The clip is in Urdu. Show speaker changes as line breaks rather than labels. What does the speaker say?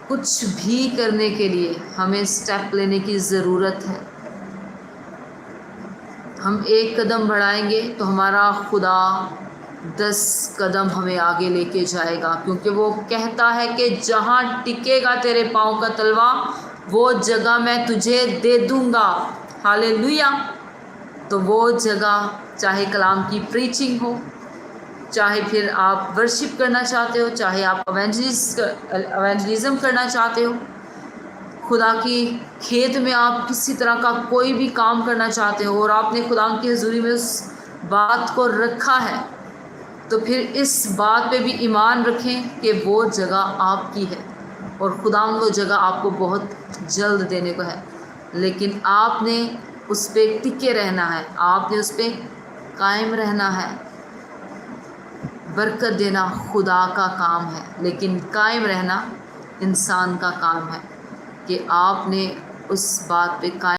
کچھ بھی کرنے کے لیے ہمیں سٹیپ لینے کی ضرورت ہے۔ ہم ایک قدم بڑھائیں گے تو ہمارا خدا 10 قدم ہمیں آگے لے کے جائے گا، کیونکہ وہ کہتا ہے کہ جہاں ٹکے گا تیرے پاؤں کا تلوا وہ جگہ میں تجھے دے دوں گا۔ ہاللیلویا۔ تو وہ جگہ چاہے کلام کی پریچنگ ہو، چاہے پھر آپ ورشپ کرنا چاہتے ہو، چاہے آپ ایونجلزم کرنا چاہتے ہو، خدا کی کھیت میں آپ کسی طرح کا کوئی بھی کام کرنا چاہتے ہو اور آپ نے خدا کی حضوری میں اس بات کو رکھا ہے، تو پھر اس بات پہ بھی ایمان رکھیں کہ وہ جگہ آپ کی ہے اور خدا وہ جگہ آپ کو بہت جلد دینے کو ہے، لیکن آپ نے اس پہ ٹکے رہنا ہے، آپ نے اس پہ قائم رہنا ہے۔ برکت دینا خدا کا کام ہے، لیکن قائم رہنا انسان کا کام ہے کہ آپ نے اس بات پہ قائم